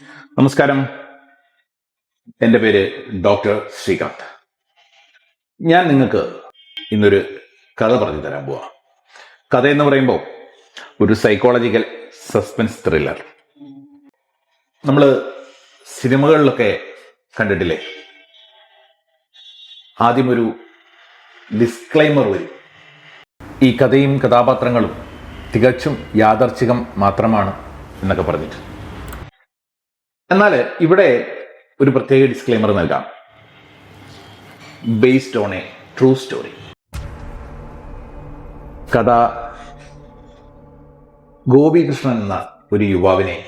നമസ്കാരം. എൻ്റെ പേര് ഡോക്ടർ ശ്രീകാന്ത്. ഞാൻ നിങ്ങൾക്ക് ഇന്നൊരു കഥ പറഞ്ഞു തരാൻ പോവാ. കഥ എന്ന് പറയുമ്പോൾ ഒരു സൈക്കോളജിക്കൽ സസ്പെൻസ് ത്രില്ലർ. നമ്മൾ സിനിമകളിലൊക്കെ കണ്ടിട്ടില്ലേ, ആദ്യം ഒരു ഡിസ്ക്ലൈമർ വരും. ഈ കഥയും കഥാപാത്രങ്ങളും തികച്ചും യാദർച്ഛികം മാത്രമാണ് എന്നൊക്കെ പറഞ്ഞിട്ട്. എന്നാൽ ഇവിടെ ഒരു പ്രത്യേക ഡിസ്ക്ലെയിമർ നൽകാം. Based on A true story. കഥ ഗോപികൃഷ്ണൻ എന്ന ഒരു യുവാവിനെ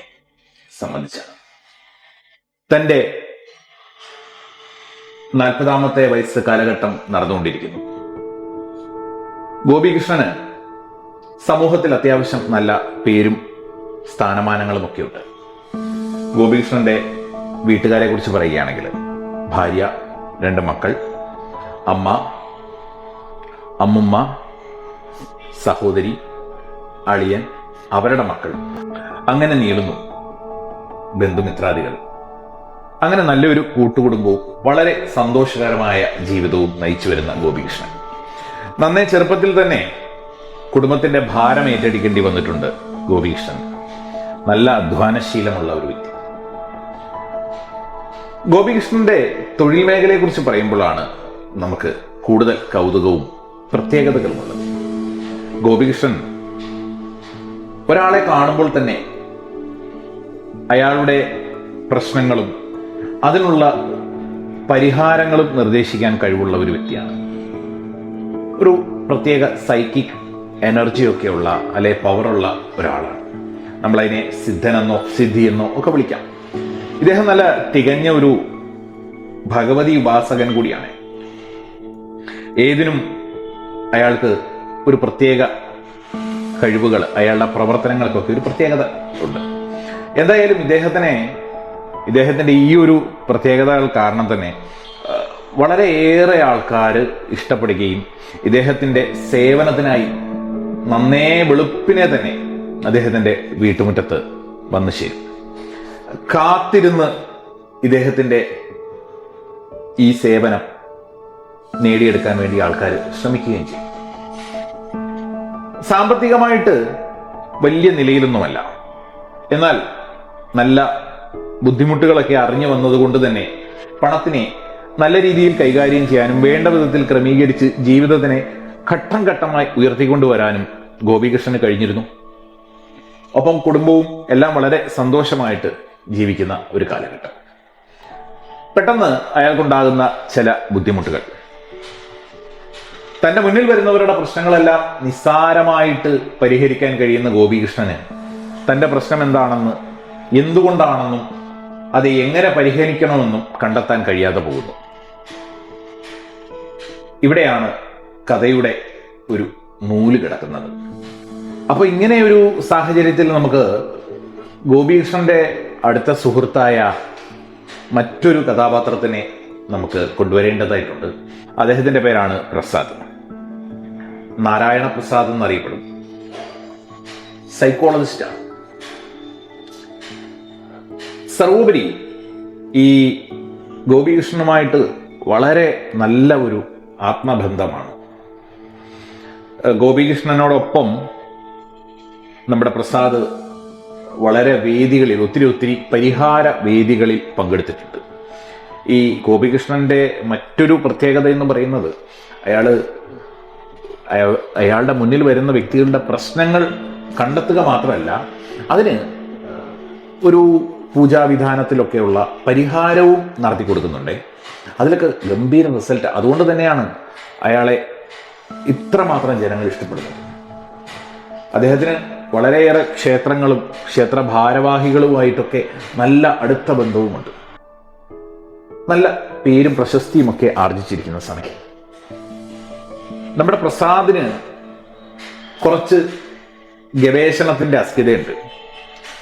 സംബന്ധിച്ചാണ്. തൻ്റെ 40ാമത്തെ വയസ്സ് കാലഘട്ടം നടന്നുകൊണ്ടിരിക്കുന്നു. ഗോപികൃഷ്ണന് സമൂഹത്തിൽ അത്യാവശ്യം നല്ല പേരും സ്ഥാനമാനങ്ങളും ഒക്കെ ഉണ്ട്. ഗോപികൃഷ്ണന്റെ വീട്ടുകാരെ കുറിച്ച് പറയുകയാണെങ്കിൽ ഭാര്യ, 2 മക്കൾ, അമ്മ, അമ്മുമ്മ, സഹോദരി, അളിയൻ, അവരുടെ മക്കൾ, അങ്ങനെ നീളുന്നു ബന്ധുമിത്രാദികൾ. അങ്ങനെ നല്ലൊരു കൂട്ടുകുടുംബവും വളരെ സന്തോഷകരമായ ജീവിതവും നയിച്ചു വരുന്ന ഗോപികൃഷ്ണൻ നന്നേ ചെറുപ്പത്തിൽ തന്നെ കുടുംബത്തിന്റെ ഭാരം ഏറ്റെടുക്കേണ്ടി വന്നിട്ടുണ്ട്. ഗോപികൃഷ്ണൻ നല്ല അധ്വാനശീലമുള്ള ഒരു വ്യക്തി. ഗോപികൃഷ്ണന്റെ തൊഴിൽ മേഖലയെ കുറിച്ച് പറയുമ്പോഴാണ് നമുക്ക് കൂടുതൽ കൗതുകവും പ്രത്യേകതകളുമുള്ളത്. ഗോപികൃഷ്ണൻ ഒരാളെ കാണുമ്പോൾ തന്നെ അയാളുടെ പ്രശ്നങ്ങളും അതിനുള്ള പരിഹാരങ്ങളും നിർദ്ദേശിക്കാൻ കഴിവുള്ള ഒരു വ്യക്തിയാണ്. ഒരു പ്രത്യേക സൈക്കിക് എനർജിയൊക്കെയുള്ള അല്ലെ പവറുള്ള ഒരാളാണ്. നമ്മളതിനെ സിദ്ധനെന്നോ സിദ്ധിയെന്നോ ഒക്കെ വിളിക്കാം. ഇദ്ദേഹം നല്ല തികഞ്ഞ ഒരു ഭഗവതി ഉപാസകൻ കൂടിയാണ്. ഏതിനും അയാൾക്ക് ഒരു പ്രത്യേക കഴിവുകൾ, അയാളുടെ പ്രവർത്തനങ്ങൾക്കൊക്കെ ഒരു പ്രത്യേകത ഉണ്ട്. എന്തായാലും ഇദ്ദേഹത്തിന്റെ ഈ ഒരു പ്രത്യേകതകൾ കാരണം തന്നെ വളരെയേറെ ആൾക്കാർ ഇഷ്ടപ്പെടുകയും ഇദ്ദേഹത്തിന്റെ സേവനത്തിനായി നന്നേ വെളുപ്പിനെ തന്നെ അദ്ദേഹത്തിന്റെ വീട്ടുമുറ്റത്ത് വന്നു ചേരും. കാത്തിരുന്ന് ഇദ്ദേഹത്തിന്റെ ഈ സേവനം നേടിയെടുക്കാൻ വേണ്ടി ആൾക്കാർ ശ്രമിക്കുകയും ചെയ്യും. സാമ്പത്തികമായിട്ട് വലിയ നിലയിലൊന്നുമല്ല, എന്നാൽ നല്ല ബുദ്ധിമുട്ടുകളൊക്കെ അറിഞ്ഞു വന്നതുകൊണ്ട് തന്നെ പണത്തിനെ നല്ല രീതിയിൽ കൈകാര്യം ചെയ്യാനും വേണ്ട വിധത്തിൽ ക്രമീകരിച്ച് ജീവിതത്തിനെ ഘട്ടം ഘട്ടമായി ഉയർത്തിക്കൊണ്ടുവരാനും ഗോപികൃഷ്ണന് കഴിഞ്ഞിരുന്നു. ഒപ്പം കുടുംബവും എല്ലാം വളരെ സന്തോഷമായിട്ട് ജീവിക്കുന്ന ഒരു കാലഘട്ടം. പെട്ടെന്ന് അയാൾക്കുണ്ടാകുന്ന ചില ബുദ്ധിമുട്ടുകൾ, തന്റെ മുന്നിൽ വരുന്നവരുടെ പ്രശ്നങ്ങളെല്ലാം നിസ്സാരമായിട്ട് പരിഹരിക്കാൻ കഴിയുന്ന ഗോപികൃഷ്ണന് തന്റെ പ്രശ്നം എന്താണെന്ന്, എന്തുകൊണ്ടാണെന്നും അത് എങ്ങനെ പരിഹരിക്കണമെന്നും കണ്ടെത്താൻ കഴിയാതെ പോകുന്നു. ഇവിടെയാണ് കഥയുടെ ഒരു നൂല് കിടക്കുന്നത്. അപ്പൊ ഇങ്ങനെ ഒരു സാഹചര്യത്തിൽ നമുക്ക് ഗോപികൃഷ്ണന്റെ അടുത്ത സുഹൃത്തായ മറ്റൊരു കഥാപാത്രത്തിനെ നമുക്ക് കൊണ്ടുവരേണ്ടതായിട്ടുണ്ട്. അദ്ദേഹത്തിന്റെ പേരാണ് പ്രസാദ്. നാരായണ പ്രസാദ് എന്നറിയപ്പെടും. സൈക്കോളജിസ്റ്റാണ്. സർവോപരി ഈ ഗോപികൃഷ്ണനുമായിട്ട് വളരെ നല്ല ഒരു ആത്മബന്ധമാണ്. ഗോപികൃഷ്ണനോടൊപ്പം നമ്മുടെ പ്രസാദ് വളരെ വേദികളിൽ, ഒത്തിരി പരിഹാര വേദികളിൽ പങ്കെടുത്തിട്ടുണ്ട്. ഈ ഗോപികൃഷ്ണന്റെ മറ്റൊരു പ്രത്യേകത എന്ന് പറയുന്നത് അയാളുടെ മുന്നിൽ വരുന്ന വ്യക്തികളുടെ പ്രശ്നങ്ങൾ കണ്ടെത്തുക മാത്രമല്ല, അതിന് ഒരു പൂജാവിധാനത്തിലൊക്കെയുള്ള പരിഹാരവും നടത്തി കൊടുക്കുന്നുണ്ട്. അതിലൊക്കെ ഗംഭീര റിസൾട്ട്. അതുകൊണ്ട് തന്നെയാണ് അയാളെ ഇത്രമാത്രം ജനങ്ങൾ ഇഷ്ടപ്പെടുന്നത്. അദ്ദേഹത്തിന് വളരെയേറെ ക്ഷേത്രങ്ങളും ക്ഷേത്ര ഭാരവാഹികളുമായിട്ടൊക്കെ നല്ല അടുത്ത ബന്ധവുമുണ്ട്. നല്ല പേരും പ്രശസ്തിയും ഒക്കെ ആർജിച്ചിരിക്കുന്ന സമയം. നമ്മുടെ പ്രസാദിന് കുറച്ച് ഗവേഷണത്തിന്റെ അസ്ഥിതയുണ്ട്.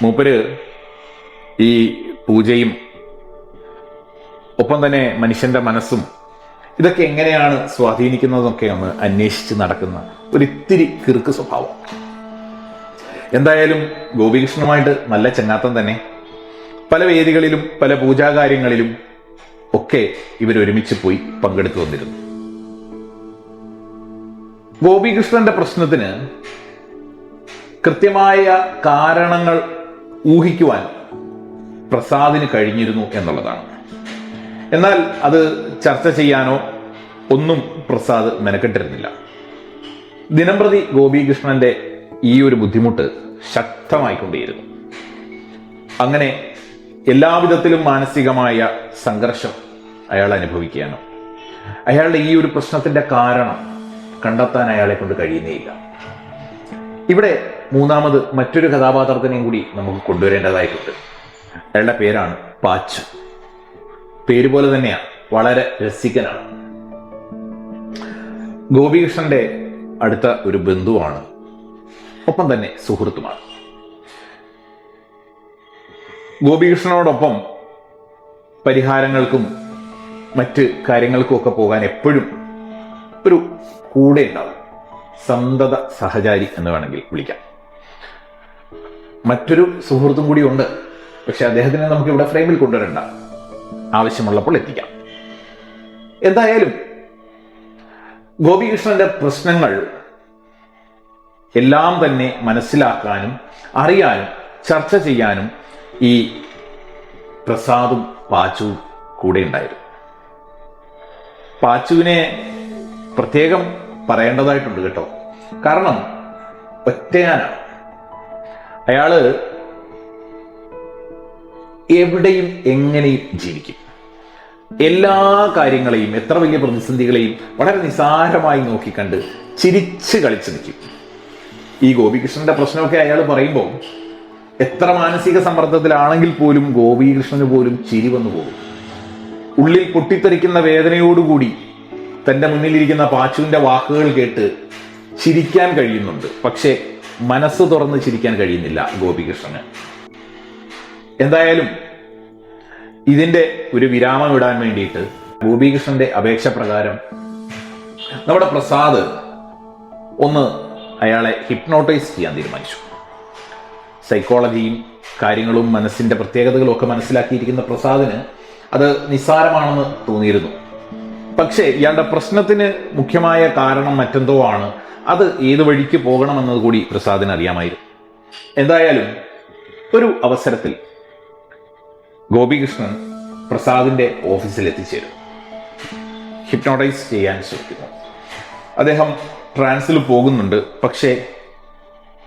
മൂപ്പര് ഈ പൂജയും ഒപ്പം തന്നെ മനുഷ്യന്റെ മനസ്സും ഇതൊക്കെ എങ്ങനെയാണ് സ്വാധീനിക്കുന്നതൊക്കെ ഒന്ന് അന്വേഷിച്ച് നടക്കുന്ന ഒരിത്തിരി കിറുക്ക് സ്വഭാവം. എന്തായാലും ഗോപികൃഷ്ണനുമായിട്ട് നല്ല ചങ്ങാത്തം തന്നെ. പല വേദികളിലും പല പൂജാകാര്യങ്ങളിലും ഒക്കെ ഇവരൊരുമിച്ച് പോയി പങ്കെടുത്തു വന്നിരുന്നു. ഗോപികൃഷ്ണന്റെ പ്രശ്നത്തിന് കൃത്യമായ കാരണങ്ങൾ ഊഹിക്കുവാൻ പ്രസാദിന് കഴിഞ്ഞിരുന്നു എന്നുള്ളതാണ്. എന്നാൽ അത് ചർച്ച ചെയ്യാനോ ഒന്നും പ്രസാദ് മെനക്കെട്ടിരുന്നില്ല. ദിനംപ്രതി ഗോപികൃഷ്ണന്റെ ഈ ഒരു ബുദ്ധിമുട്ട് ശക്തമായിക്കൊണ്ടേയിരുന്നു. അങ്ങനെ എല്ലാവിധത്തിലും മാനസികമായ സംഘർഷം അയാൾ അനുഭവിക്കുകയാണ്. അയാളുടെ ഈ ഒരു പ്രശ്നത്തിന്റെ കാരണം കണ്ടെത്താൻ അയാളെ കൊണ്ട് കഴിയുന്നേയില്ല. ഇവിടെ മൂന്നാമത് മറ്റൊരു കഥാപാത്രത്തിനെയും കൂടി നമുക്ക് കൊണ്ടുവരേണ്ടതായിട്ടുണ്ട്. അയാളുടെ പേരാണ് പാച്ചു. പേര് പോലെ തന്നെയാണ്, വളരെ രസികനാണ്. ഗോപികൃഷ്ണന്റെ അടുത്ത ഒരു ബന്ധുവാണ്, ഒപ്പം തന്നെ സുഹൃത്തുമാണ്. ഗോപികൃഷ്ണനോടൊപ്പം പരിഹാരങ്ങൾക്കും മറ്റ് കാര്യങ്ങൾക്കും ഒക്കെ പോകാൻ എപ്പോഴും ഒരു കൂടെ ഉണ്ടാവും. സന്തത സഹചാരി എന്ന് വേണമെങ്കിൽ വിളിക്കാം. മറ്റൊരു സുഹൃത്തും കൂടി ഉണ്ട്, പക്ഷെ അദ്ദേഹത്തിനെ നമുക്ക് ഇവിടെ ഫ്രെയിമിൽ കൊണ്ടുവരണ്ട, ആവശ്യമുള്ളപ്പോൾ എത്തിക്കാം. എന്തായാലും ഗോപികൃഷ്ണന്റെ പ്രശ്നങ്ങൾ എല്ലാം തന്നെ മനസ്സിലാക്കാനും അറിയാനും ചർച്ച ചെയ്യാനും ഈ പ്രസാദും പാച്ചുവും കൂടെ ഉണ്ടായിരുന്നു. പാച്ചുവിനെ പ്രത്യേകം പറയേണ്ടതായിട്ടുണ്ട് കേട്ടോ. കാരണം ഒറ്റയാനാണ് അയാള്. എവിടെയും എങ്ങനെയും ജീവിക്കും. എല്ലാ കാര്യങ്ങളെയും, എത്ര വലിയ പ്രതിസന്ധികളെയും വളരെ നിസാരമായി നോക്കിക്കണ്ട് ചിരിച്ച് കളിച്ച് നിൽക്കും. ഈ ഗോപികൃഷ്ണന്റെ പ്രശ്നമൊക്കെ അയാൾ പറയുമ്പോൾ എത്ര മാനസിക സമ്മർദ്ദത്തിലാണെങ്കിൽ പോലും ഗോപികൃഷ്ണന് പോലും ചിരി വന്നു പോകും. ഉള്ളിൽ പൊട്ടിത്തെറിക്കുന്ന വേദനയോടുകൂടി തന്റെ മുന്നിലിരിക്കുന്ന പാച്ചുവിന്റെ വാക്കുകൾ കേട്ട് ചിരിക്കാൻ കഴിയുന്നുണ്ട്. പക്ഷേ മനസ്സ് തുറന്ന് ചിരിക്കാൻ കഴിയുന്നില്ല ഗോപികൃഷ്ണന്. എന്തായാലും ഇതിന്റെ ഒരു വിരാമം ഇടാൻ വേണ്ടിയിട്ട് ഗോപികൃഷ്ണന്റെ അപേക്ഷ പ്രകാരം നമ്മുടെ പ്രസാദ് ഒന്ന് അയാളെ ഹിപ്നോട്ടൈസ് ചെയ്യാൻ തീരുമാനിച്ചു. സൈക്കോളജിയും കാര്യങ്ങളും മനസ്സിന്റെ പ്രത്യേകതകളും ഒക്കെ മനസ്സിലാക്കിയിരിക്കുന്ന പ്രസാദിന് അത് നിസ്സാരമാണെന്ന് തോന്നിയിരുന്നു. പക്ഷേ ഇയാളുടെ പ്രശ്നത്തിന് മുഖ്യമായ കാരണം മറ്റെന്തോ ആണ്. അത് ഏത് വഴിക്ക് പോകണമെന്നത് കൂടി പ്രസാദിന് അറിയാമായിരുന്നു. എന്തായാലും ഒരു അവസരത്തിൽ ഗോപികൃഷ്ണൻ പ്രസാദിന്റെ ഓഫീസിൽ എത്തിച്ചേരും. ഹിപ്നോട്ടൈസ് ചെയ്യാൻ ശ്രമിക്കുന്നു. അദ്ദേഹം ട്രാൻസിൽ പോകുന്നുണ്ട്. പക്ഷേ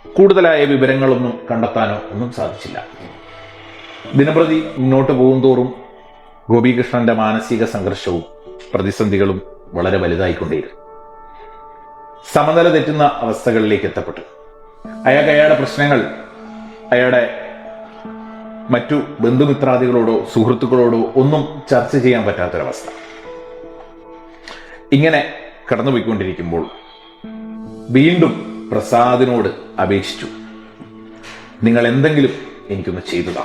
കൂടുതലായ വിവരങ്ങളൊന്നും കണ്ടെത്താനോ ഒന്നും സാധിച്ചില്ല. ദിനപ്രതി മുന്നോട്ട് പോകുന്തോറും ഗോപികൃഷ്ണന്റെ മാനസിക സംഘർഷവും പ്രതിസന്ധികളും വളരെ വലുതായിക്കൊണ്ടേയിരുന്നു. സമനില തെറ്റുന്ന അവസ്ഥകളിലേക്ക് എത്തപ്പെട്ടു. അയാളുടെ പ്രശ്നങ്ങൾ അയാളുടെ മറ്റു ബന്ധുമിത്രാദികളോടോ സുഹൃത്തുക്കളോടോ ഒന്നും ചർച്ച ചെയ്യാൻ പറ്റാത്തൊരവസ്ഥ. ഇങ്ങനെ കടന്നുപോയിക്കൊണ്ടിരിക്കുമ്പോൾ വീണ്ടും പ്രസാദിനോട് അപേക്ഷിച്ചു, നിങ്ങൾ എന്തെങ്കിലും എനിക്കൊന്ന് ചെയ്തതാ,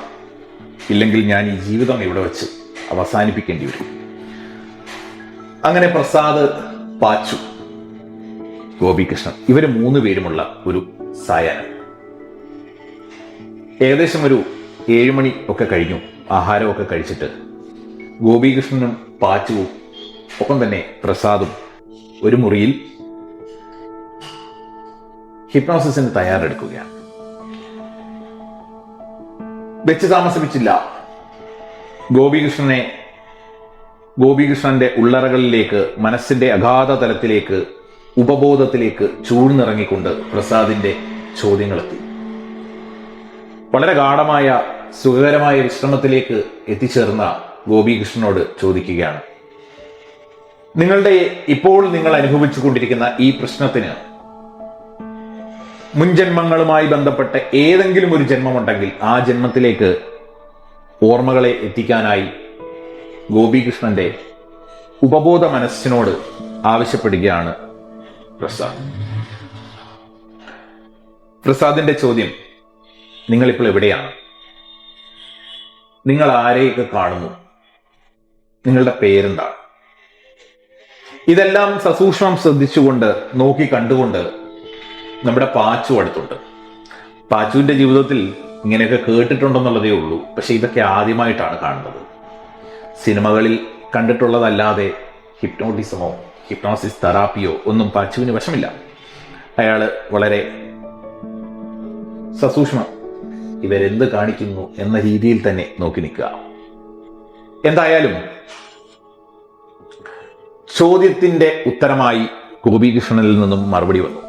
ഇല്ലെങ്കിൽ ഞാൻ ഈ ജീവിതം ഇവിടെ വെച്ച് അവസാനിപ്പിക്കേണ്ടി വരും. അങ്ങനെ പ്രസാദ്, പാച്ചു, ഗോപികൃഷ്ണൻ ഇവര് 3 പേരുമുള്ള ഒരു സായാഹ്നം. ഏകദേശം ഒരു 7 മണി ഒക്കെ കഴിഞ്ഞു. ആഹാരമൊക്കെ കഴിച്ചിട്ട് ഗോപികൃഷ്ണനും പാച്ചുവും ഒപ്പം തന്നെ പ്രസാദും ഒരു മുറിയിൽ ഹിപ്നോസിസിന് തയ്യാറെടുക്കുകയാണ്. വെച്ച് താമസിപ്പിച്ചില്ല. ഗോപികൃഷ്ണന്റെ ഉള്ളറകളിലേക്ക്, മനസ്സിന്റെ അഗാധ തലത്തിലേക്ക്, ഉപബോധത്തിലേക്ക് ചൂഴ്ന്നിറങ്ങിക്കൊണ്ട് പ്രസാദിന്റെ ചോദ്യങ്ങളെത്തി. വളരെ ഗാഢമായ സുഖകരമായ വിശ്രമത്തിലേക്ക് എത്തിച്ചേർന്ന ഗോപികൃഷ്ണനോട് ചോദിക്കുകയാണ്, ഇപ്പോൾ നിങ്ങൾ അനുഭവിച്ചു കൊണ്ടിരിക്കുന്ന ഈ പ്രശ്നത്തിന് മുൻജന്മങ്ങളുമായി ബന്ധപ്പെട്ട ഏതെങ്കിലും ഒരു ജന്മമുണ്ടെങ്കിൽ ആ ജന്മത്തിലേക്ക് ഓർമ്മകളെ എത്തിക്കാനായി ഗോപികൃഷ്ണന്റെ ഉപബോധ മനസ്സിനോട് ആവശ്യപ്പെടുകയാണ് പ്രസാദ്. പ്രസാദിന്റെ ചോദ്യം, നിങ്ങളിപ്പോൾ എവിടെയാണ്? നിങ്ങൾ ആരെയൊക്കെ കാണുന്നു? നിങ്ങളുടെ പേരെന്താണ്? ഇതെല്ലാം സസൂക്ഷ്മം ശ്രദ്ധിച്ചുകൊണ്ട്, നോക്കി കണ്ടുകൊണ്ട് നമ്മുടെ പാച്ചു അടുത്തുണ്ട്. പാച്ചുവിന്റെ ജീവിതത്തിൽ ഇങ്ങനെയൊക്കെ കേട്ടിട്ടുണ്ടെന്നുള്ളതേ ഉള്ളൂ. പക്ഷെ ഇതൊക്കെ ആദ്യമായിട്ടാണ് കാണുന്നത്. സിനിമകളിൽ കണ്ടിട്ടുള്ളതല്ലാതെ ഹിപ്നോട്ടിസമോ ഹിപ്നോസിസ് തെറാപ്പിയോ ഒന്നും പാച്ചുവിന് വശമില്ല. അയാൾ വളരെ സസൂക്ഷ്മം ഇവരെന്ത് കാണിക്കുന്നു എന്ന രീതിയിൽ തന്നെ നോക്കി നിൽക്കുക. എന്തായാലും ചോദ്യത്തിന്റെ ഉത്തരമായി ഗോപികൃഷ്ണനിൽ നിന്നും മറുപടി വന്നു.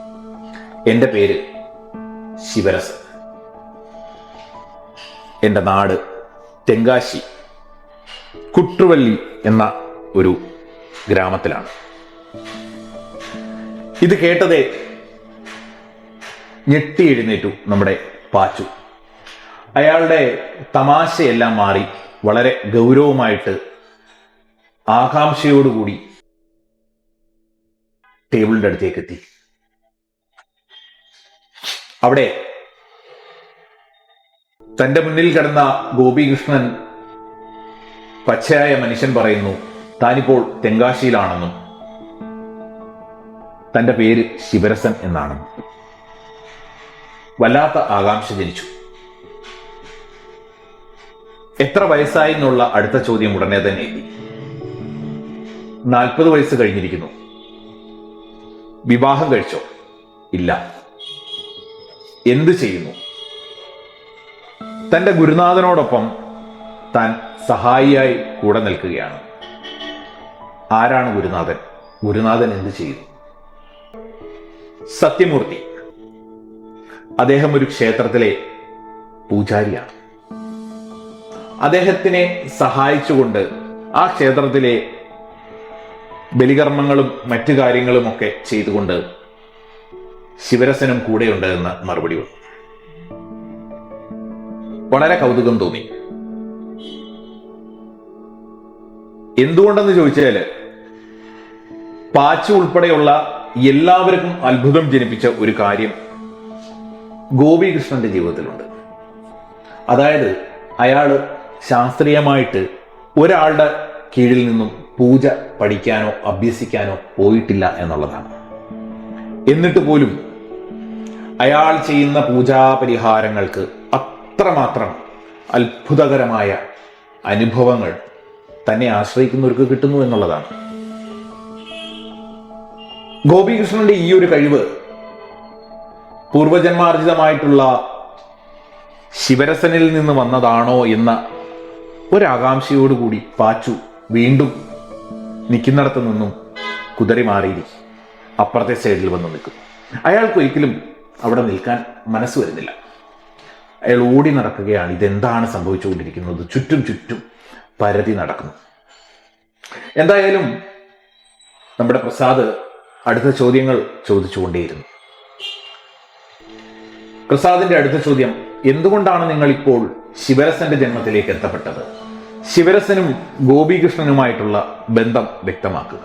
എൻ്റെ പേര് ശിവരസൻ. എൻ്റെ നാട് തെങ്കാശി കുട്ടുവള്ളി എന്ന ഒരു ഗ്രാമത്തിലാണ്. ഇത് കേട്ടതേ ഞെട്ടി എഴുന്നേറ്റു നമ്മുടെ പാച്ചു. അയാളുടെ തമാശയെല്ലാം മാറി വളരെ ഗൗരവമായിട്ട് ആകാംക്ഷയോടുകൂടി ടേബിളിന്റെ അടുത്തേക്ക് എത്തി. അവിടെ തന്റെ മുന്നിൽ കിടന്ന ഗോപികൃഷ്ണൻ പച്ചയായ മനുഷ്യൻ പറയുന്നു താനിപ്പോൾ തെങ്കാശിയിലാണെന്നും തന്റെ പേര് ശിവരസൻ എന്നാണെന്നും. വല്ലാത്ത ആകാംക്ഷ ജനിച്ചു. എത്ര വയസ്സായി എന്നുള്ള അടുത്ത ചോദ്യം ഉടനെ തന്നെ എത്തി. 40 വയസ്സ് കഴിഞ്ഞിരിക്കുന്നു. വിവാഹം കഴിച്ചോ? ഇല്ല. എന്ത് ചെയ്യുന്നു? തന്റെ ഗുരുനാഥനോടൊപ്പം താൻ സഹായിയായി കൂടെ നിൽക്കുകയാണ്. ആരാണ് ഗുരുനാഥൻ? ഗുരുനാഥൻ എന്ത് ചെയ്യുന്നു? സത്യമൂർത്തി. അദ്ദേഹം ഒരു ക്ഷേത്രത്തിലെ പൂജാരിയാണ്. അദ്ദേഹത്തിനെ സഹായിച്ചുകൊണ്ട് ആ ക്ഷേത്രത്തിലെ ബലികർമ്മങ്ങളും മറ്റു കാര്യങ്ങളുമൊക്കെ ചെയ്തുകൊണ്ട് ശിവരസനും കൂടെയുണ്ട് എന്ന് മറുപടി വന്നു. വളരെ കൗതുകം തോന്നി. എന്തുകൊണ്ടെന്ന് ചോദിച്ചാല് പാച്ചു ഉൾപ്പെടെയുള്ള എല്ലാവർക്കും അത്ഭുതം ജനിപ്പിച്ച ഒരു കാര്യം ഗോപികൃഷ്ണന്റെ ജീവിതത്തിലുണ്ട്. അതായത് അയാള് ശാസ്ത്രീയമായിട്ട് ഒരാളുടെ കീഴിൽ നിന്നും പൂജ പഠിക്കാനോ അഭ്യസിക്കാനോ പോയിട്ടില്ല എന്നുള്ളതാണ്. എന്നിട്ട് പോലും അയാൾ ചെയ്യുന്ന പൂജാപരിഹാരങ്ങൾക്ക് അത്രമാത്രം അത്ഭുതകരമായ അനുഭവങ്ങൾ തന്നെ ആശ്രയിക്കുന്നവർക്ക് കിട്ടുന്നു എന്നുള്ളതാണ്. ഗോപികൃഷ്ണന്റെ ഈ ഒരു കഴിവ് പൂർവജന്മാർജിതമായിട്ടുള്ള ശിവരസനിൽ നിന്ന് വന്നതാണോ എന്ന ഒരാകാംക്ഷയോടുകൂടി പാച്ചു വീണ്ടും നിൽക്കുന്നിടത്ത് നിന്നും കുതറി മാറിയിരിക്കും. അപ്പുറത്തെ സൈഡിൽ വന്ന് നിൽക്കും. അയാൾക്ക് ഒരിക്കലും അവിടെ നിൽക്കാൻ മനസ്സ് വരുന്നില്ല. അയാൾ ഓടി നടക്കുകയാണ്. ഇതെന്താണ് സംഭവിച്ചുകൊണ്ടിരിക്കുന്നത്? ചുറ്റും ചുറ്റും പരതി നടക്കുന്നു. എന്തായാലും നമ്മുടെ പ്രസാദ് അടുത്ത ചോദ്യങ്ങൾ ചോദിച്ചുകൊണ്ടേയിരുന്നു. പ്രസാദിന്റെ അടുത്ത ചോദ്യം, എന്തുകൊണ്ടാണ് നിങ്ങൾ ഇപ്പോൾ ശിവരസന്റെ ജന്മത്തിലേക്ക് എത്തപ്പെട്ടത്? ശിവരസനും ഗോപികൃഷ്ണനുമായിട്ടുള്ള ബന്ധം വ്യക്തമാക്കുക.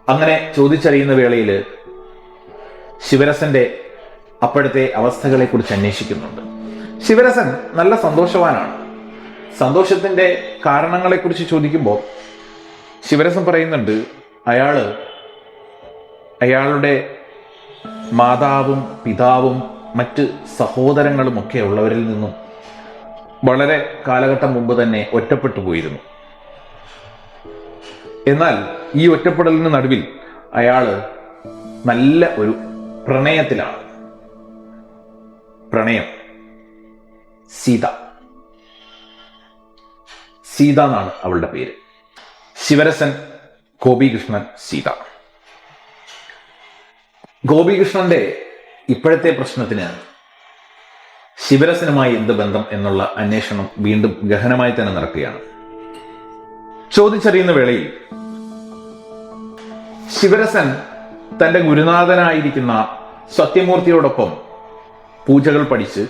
അങ്ങനെ ചോദിച്ചറിയുന്ന വേളയിൽ ശിവരസന്റെ അപ്പോഴത്തെ അവസ്ഥകളെ കുറിച്ച് അന്വേഷിക്കുന്നുണ്ട്. ശിവരസൻ നല്ല സന്തോഷവാനാണ്. സന്തോഷത്തിന്റെ കാരണങ്ങളെക്കുറിച്ച് ചോദിക്കുമ്പോൾ ശിവരസൻ പറയുന്നുണ്ട് അയാളുടെ മാതാവും പിതാവും മറ്റ് സഹോദരങ്ങളും ഒക്കെ ഉള്ളവരിൽ നിന്നും വളരെ കാലഘട്ടം മുമ്പ് തന്നെ ഒറ്റപ്പെട്ടു പോയിരുന്നു. എന്നാൽ ഈ ഒറ്റപ്പെടലിന് നടുവിൽ അയാള് നല്ല ഒരു പ്രണയത്തിലാണ്. പ്രണയം. സീത എന്നാണ് അവളുടെ പേര്. ശിവരസൻ, ഗോപികൃഷ്ണൻ, സീത. ഗോപികൃഷ്ണന്റെ ഇപ്പോഴത്തെ പ്രശ്നത്തിന് ശിവരസനുമായി എന്ത് ബന്ധം എന്നുള്ള അന്വേഷണം വീണ്ടും ഗഹനമായി തന്നെ നടക്കുകയാണ്. ചോദിച്ചറിയുന്ന വേളയിൽ ശിവരസൻ തന്റെ ഗുരുനാഥനായിരിക്കുന്ന സത്യമൂർത്തിയോടൊപ്പം പൂജകൾ പഠിച്ച്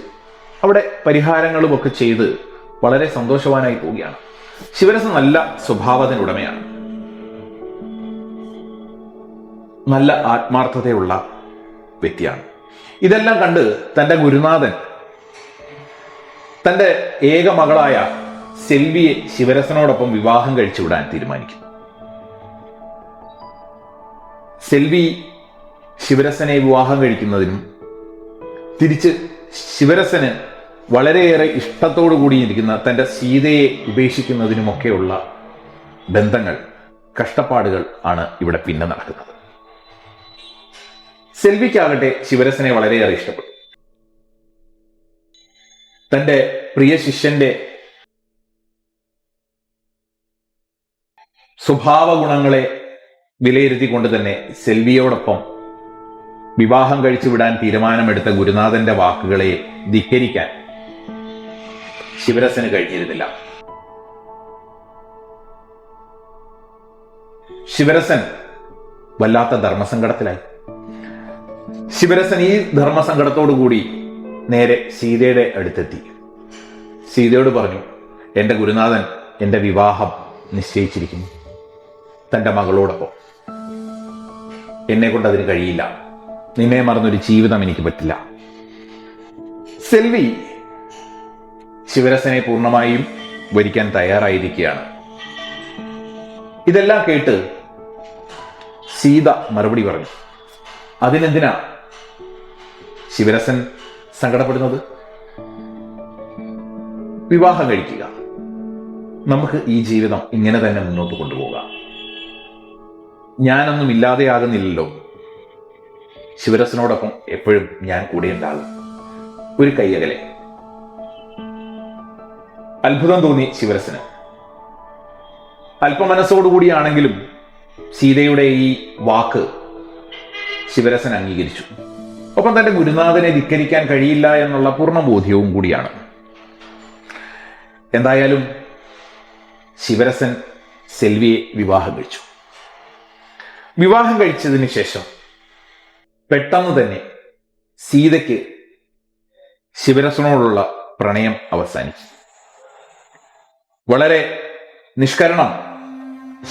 അവിടെ പരിഹാരങ്ങളുമൊക്കെ ചെയ്ത് വളരെ സന്തോഷവാനായി പോവുകയാണ്. ശിവരസൻ നല്ല സ്വഭാവത്തിനുടമയാണ്. നല്ല ആത്മാർത്ഥതയുള്ള വ്യക്തിയാണ്. ഇതെല്ലാം കണ്ട് തന്റെ ഗുരുനാഥൻ തന്റെ ഏക മകളായ സെൽവിയെ ശിവരസനോടൊപ്പം വിവാഹം കഴിച്ചുവിടാൻ തീരുമാനിക്കും. സെൽവി ശിവരസനെ വിവാഹം കഴിക്കുന്നതിനും തിരിച്ച് ശിവരസന് വളരെയേറെ ഇഷ്ടത്തോടു കൂടിയിരിക്കുന്ന തൻ്റെ സീതയെ ഉപേക്ഷിക്കുന്നതിനുമൊക്കെയുള്ള ബന്ധങ്ങൾ, കഷ്ടപ്പാടുകൾ ആണ് ഇവിടെ പിന്നെ നടക്കുന്നത്. സെൽവിക്കാകട്ടെ ശിവരസനെ വളരെയേറെ ഇഷ്ടപ്പെട്ടു. തൻ്റെ പ്രിയ ശിഷ്യന്റെ സ്വഭാവ ഗുണങ്ങളെ വിലയിരുത്തിക്കൊണ്ട് തന്നെ സെൽവിയോടൊപ്പം വിവാഹം കഴിച്ചു വിടാൻ തീരുമാനമെടുത്ത ഗുരുനാഥന്റെ വാക്കുകളെ ധിക്കരിക്കാൻ ശിവരസന് കഴിഞ്ഞിരുന്നില്ല. ശിവരസൻ വല്ലാത്ത ധർമ്മസങ്കടത്തിലായി. ശിവരസൻ ഈ ധർമ്മസങ്കടത്തോടുകൂടി നേരെ സീതയുടെ അടുത്തെത്തി. സീതയോട് പറഞ്ഞു, എൻ്റെ ഗുരുനാഥൻ എൻ്റെ വിവാഹം നിശ്ചയിച്ചിരിക്കുന്നു തൻ്റെ മകളോടൊപ്പം. എന്നെ കൊണ്ട് അതിന് കഴിയില്ല. നിന്നെ മറന്നൊരു ജീവിതം എനിക്ക് പറ്റില്ല. സെൽവി ശിവരസനെ പൂർണ്ണമായും വരിക്കാൻ തയ്യാറായിരിക്കുകയാണ്. ഇതെല്ലാം കേട്ട് സീത മറുപടി പറഞ്ഞു, അതിനെന്തിനാ ശിവരസൻ സങ്കടപ്പെടുന്നത്? വിവാഹം കഴിക്കുക, നമുക്ക് ഈ ജീവിതം ഇങ്ങനെ തന്നെ മുന്നോട്ട് കൊണ്ടുപോകാം. ഞാനൊന്നും ഇല്ലാതെയാകുന്നില്ലല്ലോ. ശിവരസനോടൊപ്പം എപ്പോഴും ഞാൻ കൂടെ ഉണ്ടാകും. ഒരു കയ്യകലെ. അത്ഭുതം തോന്നി ശിവരസന്. അല്പമനസ്സോടുകൂടിയാണെങ്കിലും സീതയുടെ ഈ വാക്ക് ശിവരസൻ അംഗീകരിച്ചു. ഒപ്പം തന്റെ ഗുരുനാഥനെ ധിക്കരിക്കാൻ കഴിയില്ല എന്നുള്ള പൂർണ്ണ ബോധ്യവും കൂടിയാണ്. എന്തായാലും ശിവരസൻ സെൽവിയെ വിവാഹം കഴിച്ചു. വിവാഹം കഴിച്ചതിന് ശേഷം പെട്ടെന്ന് തന്നെ സീതയ്ക്ക് ശിവരസനോടുള്ള പ്രണയം അവസാനിച്ചു. വളരെ നിഷ്കരണം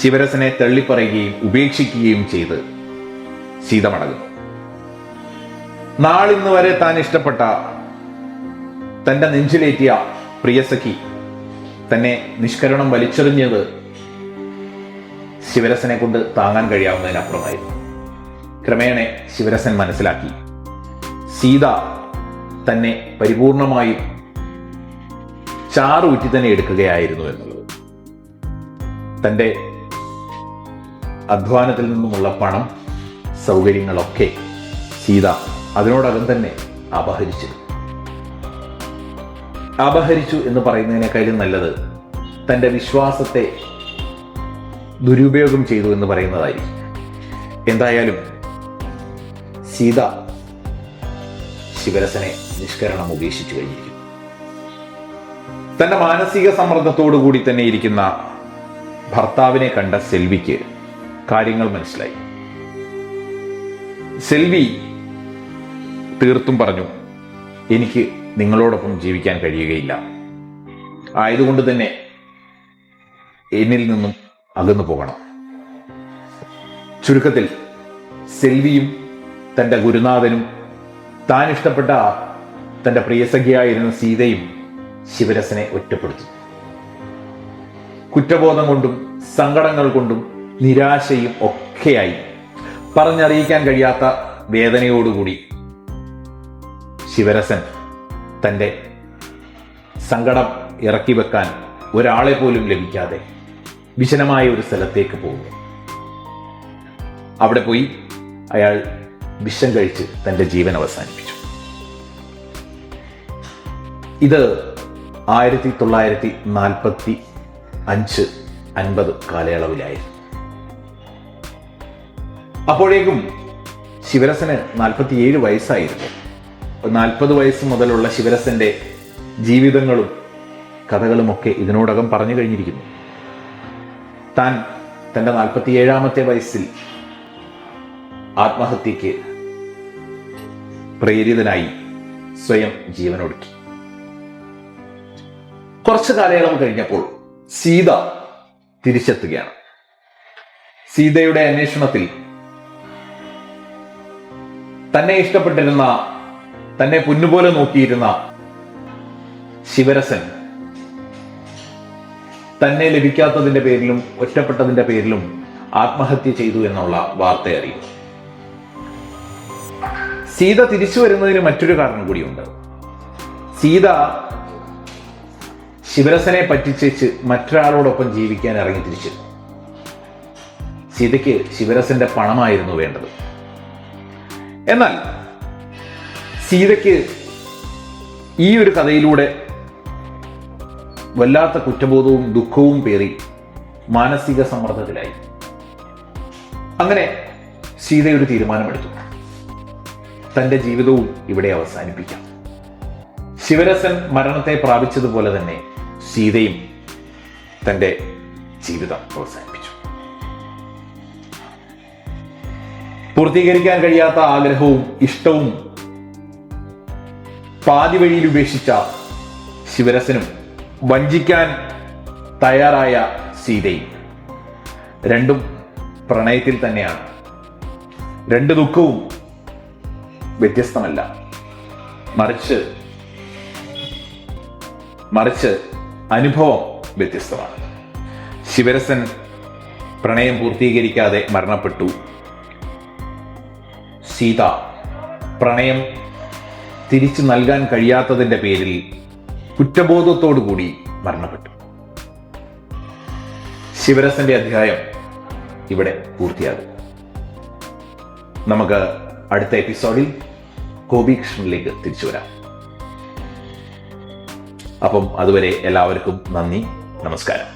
ശിവരസനെ തള്ളിപ്പറയുകയും ഉപേക്ഷിക്കുകയും ചെയ്ത് സീത മടങ്ങുന്നു. നാളിന്ന് വരെ താൻ ഇഷ്ടപ്പെട്ട തന്റെ നെഞ്ചിലേറ്റിയ പ്രിയസഖി തന്നെ നിഷ്കരണം വലിച്ചെറിഞ്ഞത് ശിവരസനെ കൊണ്ട് താങ്ങാൻ കഴിയാവുന്നതിനപ്പുറമായിരുന്നു. ക്രമേണ ശിവരസൻ മനസ്സിലാക്കി സീത തന്നെ പരിപൂർണമായും ചാറുറ്റി തന്നെ എടുക്കുകയായിരുന്നു എന്നുള്ളത്. തൻ്റെ അധ്വാനത്തിൽ നിന്നുമുള്ള പണം, സൗകര്യങ്ങളൊക്കെ സീത അതിനോടകം തന്നെ അപഹരിച്ചു എന്ന് പറയുന്നതിനേക്കാളും നല്ലത് തൻ്റെ വിശ്വാസത്തെ ദുരുപയോഗം ചെയ്തു എന്ന് പറയുന്നതായിരിക്കും. എന്തായാലും സീത ശിവരസനെ നിഷ്കരണം ഉപേക്ഷിച്ചു കഴിഞ്ഞിരിക്കുന്നു. തന്റെ മാനസിക സമ്മർദ്ദത്തോടു കൂടി തന്നെ ഇരിക്കുന്ന ഭർത്താവിനെ കണ്ട സെൽവിക്ക് കാര്യങ്ങൾ മനസ്സിലായി. സെൽവി തീർത്തും പറഞ്ഞു, എനിക്ക് നിങ്ങളോടൊപ്പം ജീവിക്കാൻ കഴിയുകയില്ല. ആയതുകൊണ്ട് തന്നെ എന്നിൽ നിന്നും അകന്നു പോകണം. ചുരുക്കത്തിൽ സെൽവിയും തൻ്റെ ഗുരുനാഥനും താൻ ഇഷ്ടപ്പെട്ട തൻ്റെ പ്രിയസഖിയായിരുന്ന സീതയും ശിവരസനെ ഒറ്റപ്പെടുത്തി. കുറ്റബോധം കൊണ്ടും സങ്കടങ്ങൾ കൊണ്ടും നിരാശയും ഒക്കെയായി പറഞ്ഞറിയിക്കാൻ കഴിയാത്ത വേദനയോടുകൂടി ശിവരസൻ തൻ്റെ സങ്കടം ഇറക്കി വെക്കാൻ ഒരാളെ പോലും ലഭിക്കാതെ വിശനമായ ഒരു സ്ഥലത്തേക്ക് പോകുന്നു. അവിടെ പോയി അയാൾ വിഷം കഴിച്ച് തൻ്റെ ജീവൻ അവസാനിപ്പിച്ചു. ഇത് 1945-50 കാലയളവിലായിരുന്നു. അപ്പോഴേക്കും ശിവരസന് 47 വയസ്സായിരുന്നു. 40 വയസ്സ് മുതലുള്ള ശിവരസന്റെ ജീവിതങ്ങളും കഥകളുമൊക്കെ ഇതിനോടകം പറഞ്ഞു കഴിഞ്ഞിരിക്കുന്നു. താൻ തൻ്റെ 47-ാമത്തെ വയസ്സിൽ ആത്മഹത്യക്ക് പ്രേരിതനായി സ്വയം ജീവനൊടുക്കി. കുറച്ചു കാലയളവ് കഴിഞ്ഞപ്പോൾ സീത തിരിച്ചെത്തുകയാണ്. സീതയുടെ അന്വേഷണത്തിൽ തന്നെ ഇഷ്ടപ്പെട്ടിരുന്ന, തന്നെ പൊന്നുപോലെ നോക്കിയിരുന്ന ശിവരസൻ തന്നെ ലഭിക്കാത്തതിന്റെ പേരിലും ഒറ്റപ്പെട്ടതിന്റെ പേരിലും ആത്മഹത്യ ചെയ്തു എന്നുള്ള വാർത്ത അറിയുന്നു. സീത തിരിച്ചു വരുന്നതിന് മറ്റൊരു കാരണം കൂടിയുണ്ട്. സീത ശിവരസനെ പറ്റിച്ചേച്ച് മറ്റൊരാളോടൊപ്പം ജീവിക്കാൻ ഇറങ്ങി തിരിച്ചു. സീതയ്ക്ക് ശിവരസന്റെ പണമായിരുന്നു വേണ്ടത്. എന്നാൽ സീതയ്ക്ക് ഈ ഒരു കഥയിലൂടെ വല്ലാത്ത കുറ്റബോധവും ദുഃഖവും പേറി മാനസിക സമ്മർദ്ദത്തിലായി. അങ്ങനെ സീതയൊരു തീരുമാനമെടുത്തു. തൻ്റെ ജീവിതവും ഇവിടെ അവസാനിപ്പിക്കാം. ശിവരസൻ മരണത്തെ പ്രാപിച്ചതുപോലെ തന്നെ സീതയും തൻ്റെ ജീവിതം അവസാനിപ്പിച്ചു. പൂർത്തീകരിക്കാൻ കഴിയാത്ത ആഗ്രഹവും ഇഷ്ടവും പാതി വഴിയിൽ ഉപേക്ഷിച്ച ശിവരസനും വഞ്ചിക്കാൻ തയ്യാറായ സീതയും രണ്ടും പ്രണയത്തിൽ തന്നെയാണ്. രണ്ട് ദുഃഖവും വ്യത്യസ്തമല്ല, മറിച്ച് അനുഭവം വ്യത്യസ്തമാണ്. ശിവരസൻ പ്രണയം പൂർത്തീകരിക്കാതെ മരണപ്പെട്ടു. സീത പ്രണയം തിരിച്ചു നൽകാൻ കഴിയാത്തതിൻ്റെ പേരിൽ കുറ്റബോധത്തോടു കൂടി മരണപ്പെട്ടു. ശിവരസന്റെ അധ്യായം ഇവിടെ പൂർത്തിയാകും. നമുക്ക് അടുത്ത എപ്പിസോഡിൽ ഗോപികൃഷ്ണനിലേക്ക് തിരിച്ചു വരാം. അപ്പം അതുവരെ എല്ലാവർക്കും നന്ദി, നമസ്കാരം.